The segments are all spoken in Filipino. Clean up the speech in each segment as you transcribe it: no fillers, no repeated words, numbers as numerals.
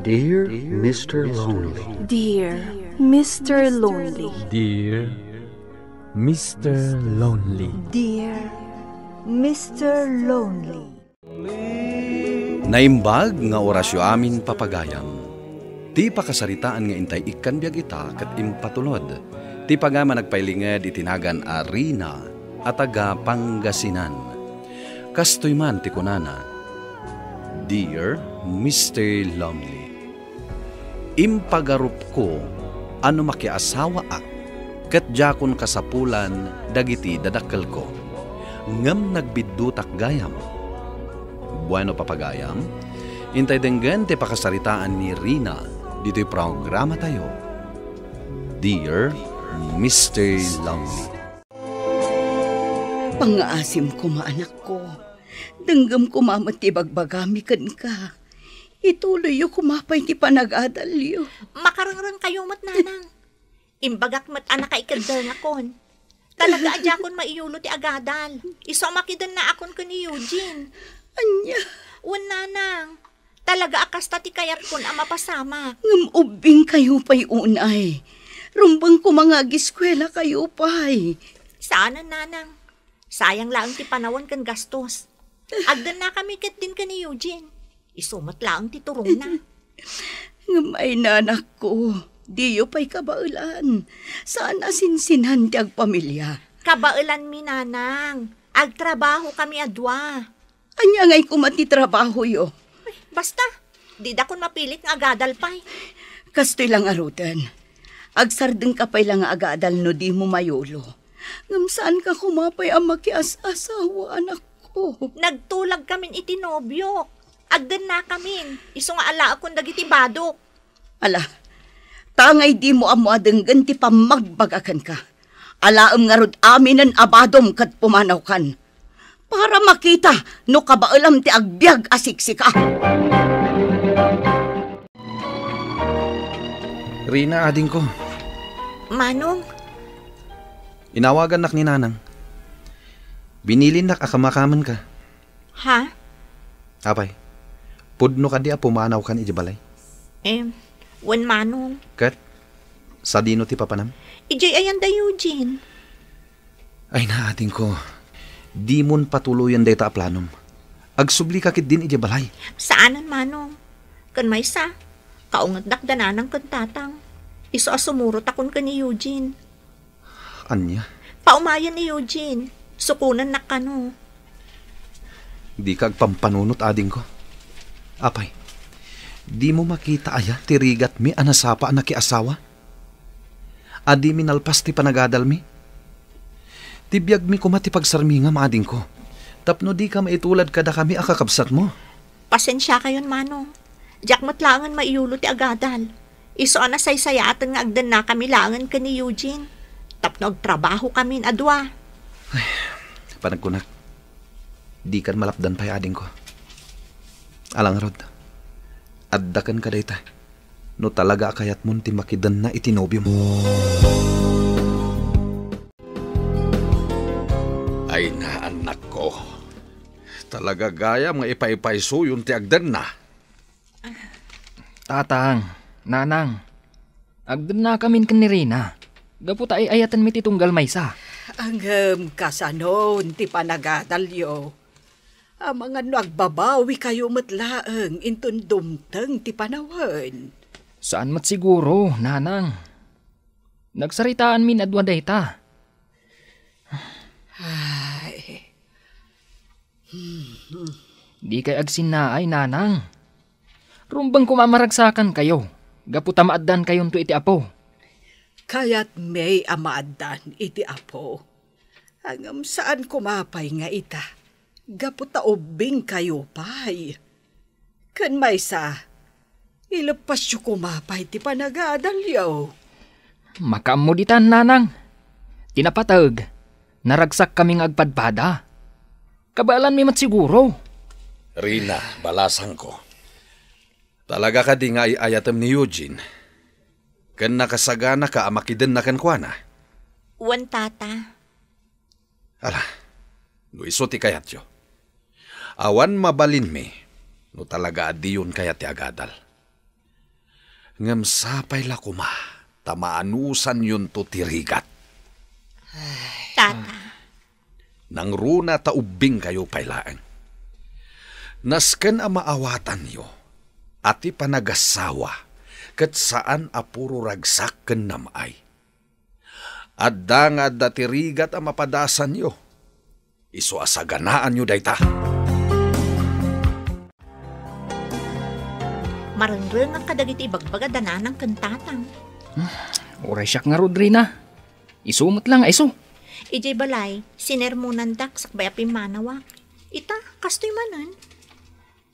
Dear Mr. Lonely. Dear Mr. Lonely. Dear Mr. Lonely. Dear Mr. Lonely. Naimbag nga orasyo amin papagayam. Ti pakasaritaan nga intay ikan biag ita kat impatulod. Ti pagama nagpailinged itinagan Rina at taga Pangasinan. Kastoy man ti kunana. Dear Mr. Lonely. Impagarup ko ano makiasawa ak kat jakon kasapulan dagiti dadakkel ko. Ngam nagbidutak gayam. Bueno papagayam, intay denggan ti pakasaritaan ni Rina dito'y programa tayo. Dear Mr. Lonely. Pangaasim ko maanak ko. Denggam ko mamati bagbagami kan ka. Ituloy yung kumapay ti panag-adalyo. Makarangrang kayo mat nanang. Imbagak mat anak ka ikadal na kon. Talaga adya kon maiyulo ti agadal. Iso makidan na akon ko ni Eugene. Anya? Wan nanang. Talaga akasta ti kayat kon ang mapasama. Ngamubing kayo pa'y unay. Rumbang ko mga giskwela kayo pa'y. Sana nanang. Sayang lang ti panawan kan gastos. Agdan na kami kat din ka ni Eugene. Isumat lang ti turong na. Ngamay nanak ko. Diyo pa'y kabaulan. Saan asinsinhan ti agpamilya? Kabaulan mi nanang. Agtrabaho kami adwa. Anya ngay kumati trabaho yo. Basta, di da kon mapilit nga agadal pa'y. Kastoy lang arutan. Agsardeng ka pa'y lang agadal no di mo mayulo. Ngam saan ka kumapay ang makias-asawa anak ko? Nagtulag kamin itinobyo. Agdan na kamin. Iso nga ala akong dagiti badok. Ala, tangay di mo amuadeng ganti pa magbagakan ka. Alaam nga rod aminan abadom kat pumanaw kan. Para makita no kabaalam ti agbyag asiksika. Rina, ading ko. Manong? Inawagan nak ni nanang. Binilin nak akamakaman ka. Ha? Apay, pudno ka di pumanaw kan ijabalay. Wan manong. Kat, sa dino ti papanam? Ijay ayan da Eugene. Ay naating ko, di mon patuluyan day ta planom. Agsubli kakit din ijabalay. Saanan manong? Kan may sa, kaungat dakdananang kan tatang. Iso asumurot akon ka ni Eugene. Anya? Paumayan ni Eugene. Sukunan na kano. Di kag pampanunot ading ko. Apay, di mo makita aya tirigat mi anasapa na kiasawa? Adi mi nalpas ti panagadal mi? Tibiyag mi kumati pagsarmingam ading ko. Tapno di ka maitulad kada kami akakabsat mo. Pasensya kayon manong. Diyak matlangan maiulo ti agadal. Iso na saysayatan nga agdan na kami langan ka ni Eugene. Tapno agtrabaho kami adwa. Ay, panagkunak. Di kan malapdan pa'y ading ko. Alang rod, addakan ka dayta. No talaga akayat mo ti makidan na itinobyo mo. Ay na anak ko. Talaga gaya mga ipay-payso yung ti agdan na. Tatang, nanang, agdan na kamin kan ni Rina. Gaputa ay ayatan mi titunggal maysa. Ang kasanon ti panagadalyo. Ang mga nagbabawi kayo matlaang intun dumteng ti panawan. Saan mat siguro, nanang? Nagsaritaan min adwa dayta. Ay. Di kay agsinaay, nanang. Rumbang kumamaragsakan kayo. Gaputa maaddan kayon to iti apo. Kaya't may amaadan iti apo. Hangam saan kumapay nga ita. Gaputa ubing kayo pay. Kan may sa, ilapas yu kumapay ti panagadalyaw. Makamuditan, nanang. Tinapatag. Naragsak kaming agpadpada. Kabalan mi mat siguro. Rina, balasang ko. Talaga ka di nga ayatam ni Eugene. Kan nakasagana ka amakidan na kan kuana. Wan tata. Ala, no iso ti kayat yo. Awan mabalin mi, no talaga adiyon kaya ti agadal. Ngam sapay la kuma, tamaanusan yun to tirigat. Tata, Nang runa taubing kayo pailaan. Nasken ang maawatan nyo, ati panagasawa, kat saan apuro ragsak ken namay. Adda nga datirigat ang mapadasan nyo, iso asaganaan nyo dayta. marengreng ang kadagiti ibagbagadanan ng kantatang. Oray siyak nga Rodrina. Isumot lang iso. Ijay balay, sinermonan dak sakbay apim manawak. Ita, kastoy manan.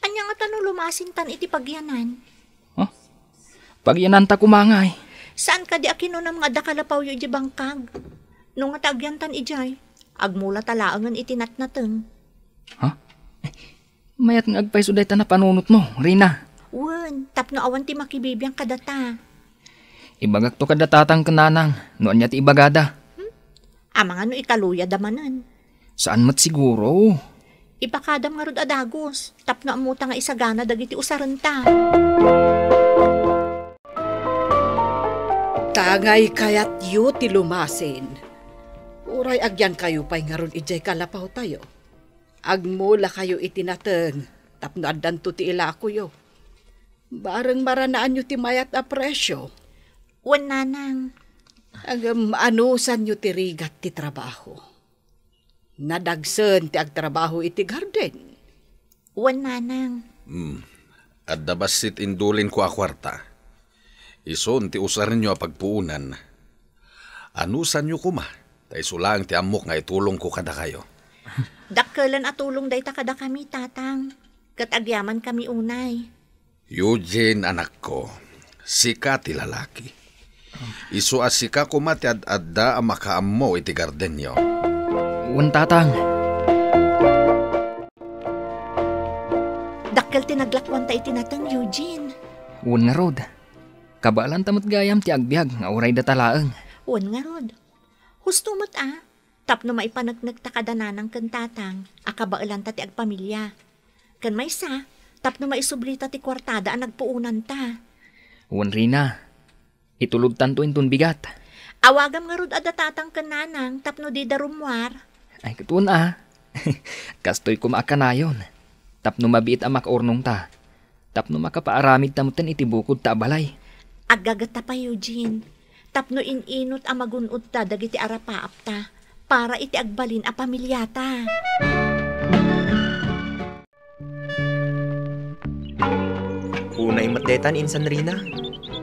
Anya nga tanong lumasin tan iti pagyanan. Huh? Pagyanan ta kumangay. Saan ka di akinunam nga dakalapaw yu iti bangkag? Nung nga tagyan tan ijay, agmula talaangan iti natnateng. Ha? Mayat nga agpay suday ta na panunot mo, Rina. Wen, tapno awan ti makibibiyang kadata. Ibagak to kadatatang kananang, noon niya ti ibagada. Amang ano ikaluya damanan. Saan mat siguro? Ipakadam nga rod adagos, tapno amuta nga isagana dagiti usarenta. Tangay kayat yu ti lumasin. Uray agyan kayo pa'y nga ron ijay kalapaw tayo. Agmula kayo itinateng, tapno addan to ti ilako yo. Bareng maranaan yu ti mayat a presyo. Wen nanang, Ang anusan yu ti rigat ti trabaho. Nadagsen ti agtrabaho iti garden. wen nanang. At dabasit indulin ko a kwarta. Ison ti usarin nyo a pagpuunan. Anusan nyo kuma, ta isulang ti amok nga itulong ko kada kayo. Dakkelan atulong dayta kada kami tatang. Kat agyaman kami unay. Eugene anak ko, sika ti lalaki. Isu asika kuma ti adda ang makaammo iti garden nyo. Wan tatang. Dakkel tinaglakwan ta itinatang Eugene. Wan nga Rod. Kabalan tamot gayam ti agbyag nga uray datalaeng. Wen nga rod. Husto mo't tapno maipanagnak ta kadananang kantatang, akabailan ta ti agpamilya. Kan may sa, tapno maisublita ti kwartada ang nagpuunan ta. Wan Rina. Itulod tanto intun bigat. Awagam nga rod adatatang kananang, tapno di darumwar. Ay katun Kastoy kumaakanayon. Tapno mabiit ang makaurnong ta. Tapno makapaaramid tamutan iti bukod ta balay. Agagata pa Eugene, tapno ininot ang magunod ta dagiti arapaap ta, para iti agbalin a pamilyata. Unay matdetan insan Rina.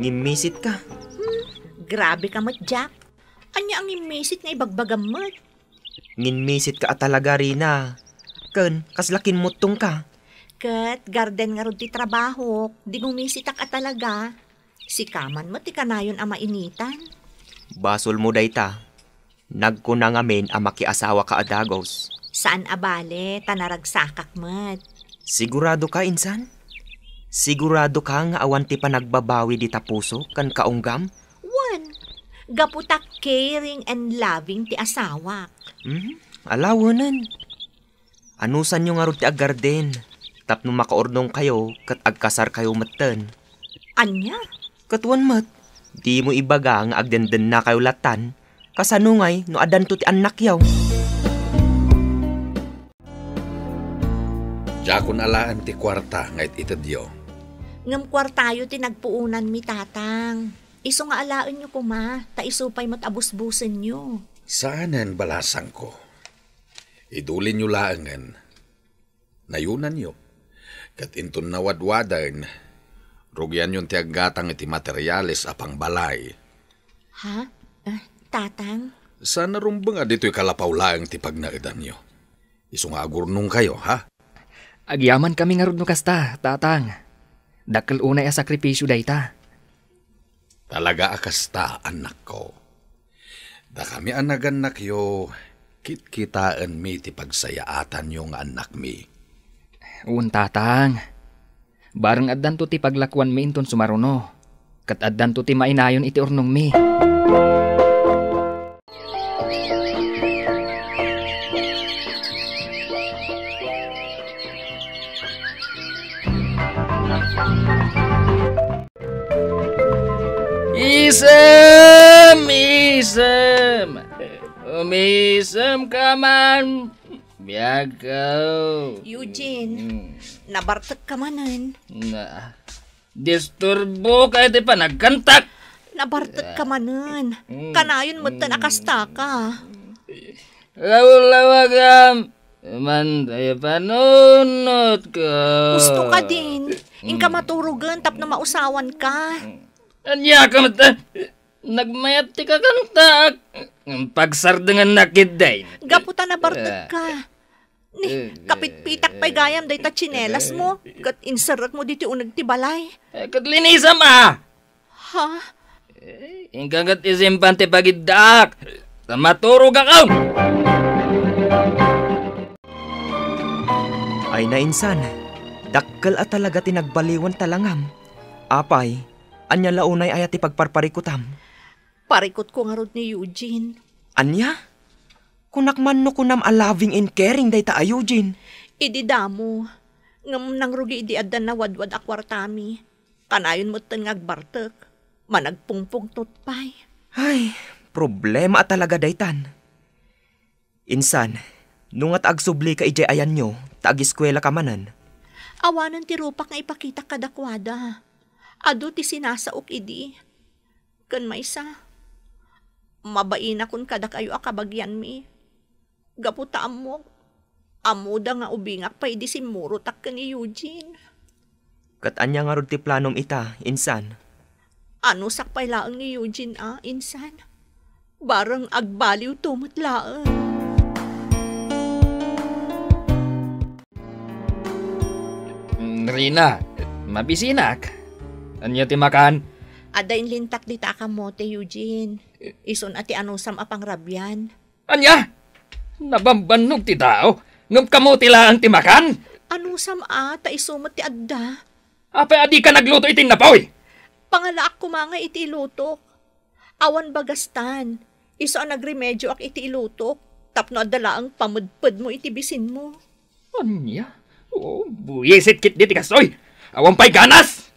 Ngimisit ka. Grabe ka mat, Jack. Anya ang imisit nga ibagbagam mat. Nginmisit ka at talaga Rina. Ken, kaslakin mo tong ka. Kat, garden nga rod ti trabaho, di gumisitak at talaga. Si kaman mo ti kanayon ang mainitan. Basol mo dayta. Nagkuna ngamin ang makiasawa ka adagos. Saan abale, tanaragsakak mat. Sigurado ka insan? Sigurado ka nga awan ti panagbabawi di tapuso kan kaunggam? Wan, gaputak caring and loving ti asawak. Alawanan. Anusan nyo nga ron ti aggarden? Tapno makaordong kayo kat agkasar kayo maten. Anya? Katuan mat, di mo ibaga nga agdenden na kayo latan, kasanungay no adan to ti anak yaw. Jakon alaan ti kwarta ngayt itadyo. Ngam kwartayo ti nagpuunan mi tatang. Iso nga alaan nyo kuma, ta isupay mat abusbusen nyo. Saanan balasang ko? Idulin nyo laangan. Nayunan nyo. Kat intun nawadwadan, rugyan yung tiaggatang iti materyales apang balay. Ha? Tatang? Sana rumbang dito'y kalapaw laang ti pagnaidan nyo. Iso nga agurnong kayo, ha? Agyaman kami nga rod no kasta, tatang. Dakkel unay a sakripisyo dayta. Talaga akasta, anak ko. Da kami anaganak yo, kitkitaan mi ti pagsayaatan yung anak mi. Un tatang. Bareng addan to ti paglakwan mi inton sumaruno. Kat addan to ti mainayon iti urnong mi. Umisem ka man. Biyagaw. Eugene, nabartek ka manan. Disturbo kayo di pa nagkantak. Nabartek ka manan. Kanayon mo akasta ka. Lawagam. Man tayo panunod ka. Gusto ka din. Ingka maturugan tap na mausawan ka. Anya ka mata. Nagmayat ti ka kantak. Pagsardengan nakiday. Gaputa na bartek ka. Ni, kapit-pitak pa'y gayam day ta tsinelas mo. Kat insarat mo dito unag ti balay. Kat linisam ah. Ha? Ingkagat isimpante pagiddak. Maturog ka. Ay na insan, dakkel at talaga tinagbaliwan talangam. Apay, anya launay ayat ipagparparikutam. Parikot ko nga rod ni Eugene. Anya? Kunakman no kunam a loving and caring day ta Eugene. Idi damo. Ngam nang rugi idi addan na wadwad akwartami. Kanayon mo ten ngagbartek. Managpungpong tutpay. Ay, problema at talaga daytan. Insan, nungat agsubli ka ijay ayan nyo, taag-eskwela ka manan. Awanan ti rupak nga ipakita kadakwada. Ado ti sinasaok idi. Kan maysa. Mabaina kun kadak ayo akabagyan mi. Gaputa mo. Amuda nga ubingak pa idi simuro tak ni Eugene. Kat anya nga rod ti planom ita, insan. Ano sakpay laang ni Eugene insan? Barang agbaliw tumot laang. Rina, mabisinak. Anya ti makan? Adain lintak di ta mo te Eugene. Ison ati anusam apang rabyan. Anya? Nabambanog ti tao. Ngam kamo tila ang ti makan? Anusam ta isumot ti adda. Apay adi ka nagluto itin napaw. Pangalaak ko mga iti ilutok. Awan bagastan. Iso ang nagremedyo ak iti ilutok. Tapno adala ang pamudpud mo iti bisin mo. Anya? Oh, buyesit kit di kasoy. Awan pa'y ganas.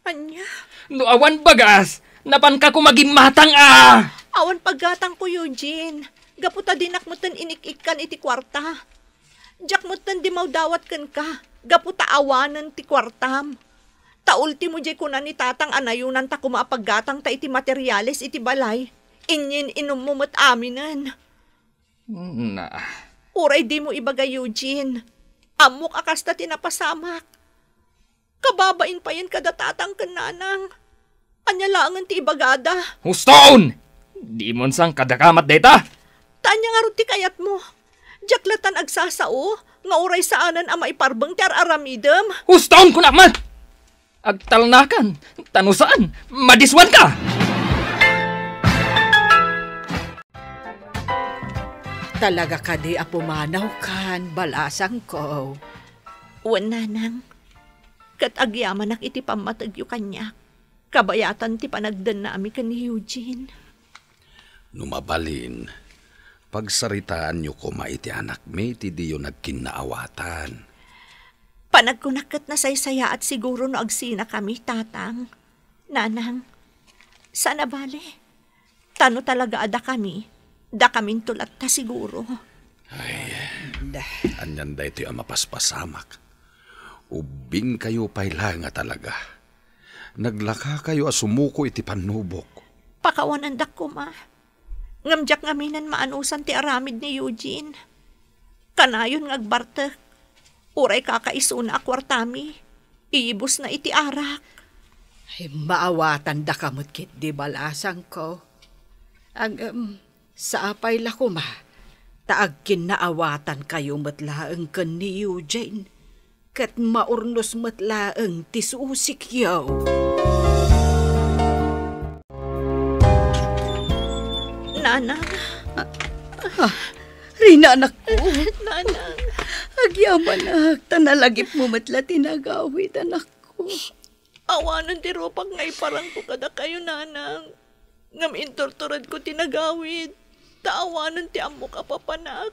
Anya? No awan bagas. Napan ka kumagimatang Awan paggatang ko Eugene. Gaputa dinak mo tan inik-ikan iti kwarta. Jak mo tan di maudawat kan ka. Gaputa awanan ti kwartam. Ta ultimo jay kunan ni tatang anayunan ta kumapaggatang ta iti materyales iti balay. Inyin inumumot aminan. Na. Uray di mo ibagay Eugene. Amok akasta tinapasamak. Kababain pa yan kada tatang kananang. Anya laangan ti ibagada. Hustoon! Di mon sang kadakamat data. Tanya nga ruti kayat mo. Jaklatan agsasao. Nga uray saanan ang maiparbang ti aramidem. Hustoon ko naman! Agtalnakan, tanusaan, madiswan ka! Talaga ka di apumanaw kan, balasang ko. Wananang, kat agyaman iti pamatagyo kanya. Kabayatan ti panagdan na ami kan ni Eugene. Numabalin, pagsaritaan nyo ko maiti anak me, ti diyo nagkinaawatan. Panagkunakat na saysaya at siguro no agsina kami, tatang. Nanang, sana bale. Tano talaga ada kami. Da kaming tulat ta siguro. Ay, anyan da ito yung mapaspasamak. Ubing kayo payla nga talaga. Naglaka kayo asumuko iti panubok. Pakawanan dak ko ma. Ngamjak ngaminan maanusan ti aramid ni Eugene. Kanayon ngagbartek. Uray kakaisuna akwartami. Iibos na iti arak. Ay, maawatan da kamot kit di balasang ko. Sa apay lakuma, taag kinaawatan kayo matlaang kan ni Eugene. Kat maurnos matlaang tisusik yaw. Nanang. Rina anak ko. Nanang. Agyaman tanalagip mo matla tinagawid anak ko. Awanan ti ropag ngay parang ko kada kayo nanang. Ngam intorturad ko tinagawid. Taawanan ti amo ka papanak.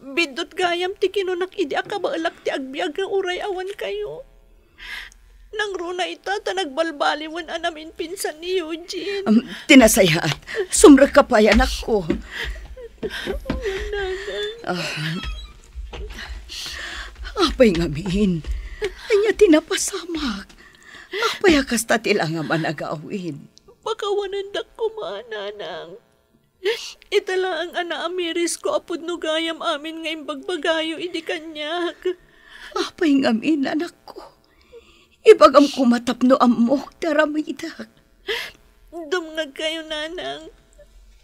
Bidot gayam ti kinunak idi akabaalak ti agbiag nga uray awan kayo. Nang runa ita, nagbalbaliwan namin pinsan ni Eugene. Tinasayaan. Sumra ka pa yan ako. Apay ngamin. Anya tinapasamak. Apay kasta tila nga managawin. Pakawanan dak ko mananang. Itala ang amiris ko apod no gayam amin nga imbagbagayo idi kanyak. Apay ngamin, anak ko. Ibagam kumatapno amok daramidak. Dumngag kayo, nanang.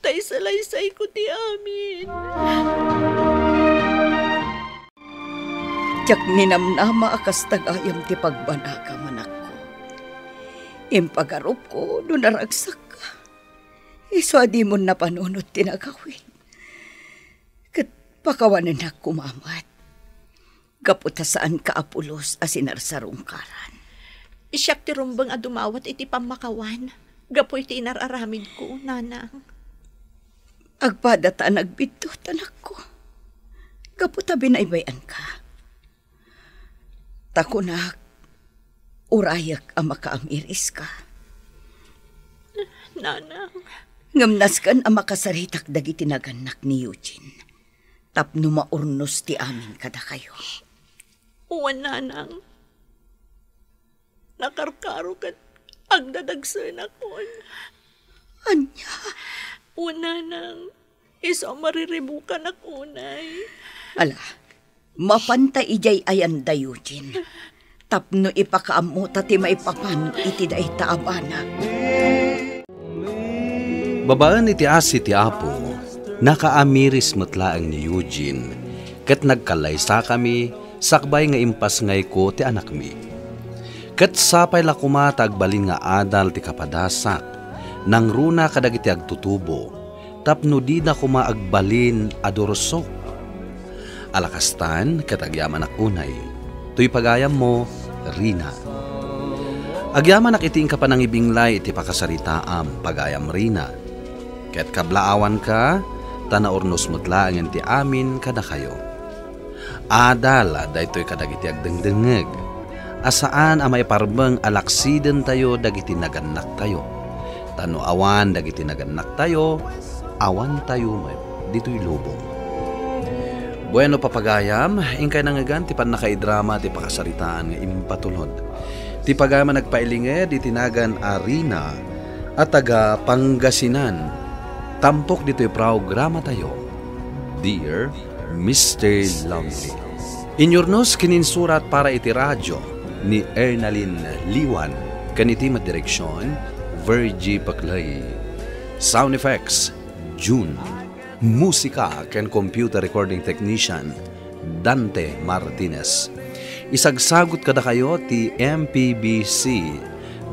Tay salaysay ko ti amin. Tiyak ninamnama akas tagayam ti pagbanaka manak ko. Impagarup ko no naragsak ka. Iso adi mo na panunod tinagawin. Kat pakawanan na kumamat. Kaputa saan ka apulos asinarsarong karan. Isyak ti rumbang adumawat iti pamakawan. Gapoy ti inararamid ko, nanang. Agpadata nagbito, tanak ko. Kaputa binaybayan ka. Takunak, urayak ang makaamiris ka. Nanang. Ngamnas kan ang makasaritak dagiti naganak ni Eugene. Tapno maurnos ti amin kada kayo. Uwan, nanang. Nakarkaro kat agdadagsan akon. Anya? Uwan, nanang. Iso mariribukan akunay. Ala, mapanta ijay ayan da Eugene. Tapno ipakaamuta ti maipapan iti da itaabana. Babaan iti asi ti Apo, nakaamiris matlaang ni Eugene, kat nagkalaysa kami, sakbay nga impas ngay ko ti anak mi. Kat sapay la kumatag balin nga adal ti kapadasak, nang runa kadagiti agtutubo, tapno di na kumaagbalin adorosok. Alakastan, katagyaman akunay, tuy pagayam mo, Rina. Agyaman akiting ka pa ng ibinglay iti pakasaritaam, pagayam Rina. Ket kablaawan ka, tanaornos mutlaangan ti amin kada kayo. Adala, daytoy kadagiti agdengdengeg. Asaan amay parbeng alaksiden tayo dagiti naganak tayo. Tano awan dagiti naganak tayo, awan tayo dito'y lubong. Bueno papagayam, ingkay nangagan ti pan nakaidrama ti pakasaritaan nga impatulod. Ti pagayam nagpailinged itinagan Arina at taga Pangasinan. Tampok dito'y programa tayo, Dear Mr. Lonely. Inyornos kininsurat para iti radyo ni Ernalyn Liwan, kaniti madireksyon, Virgie Paclay. Sound effects, June. Musika ken computer recording technician, Dante Martinez. Isagsagot kada kayo ti MPBC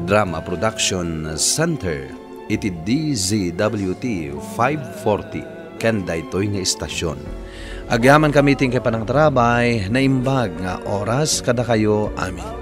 Drama Production Center iti DZWT 540 ken daytoy nga istasyon. Agyaman kami ting kay panang trabay na imbag nga oras kada kayo amin.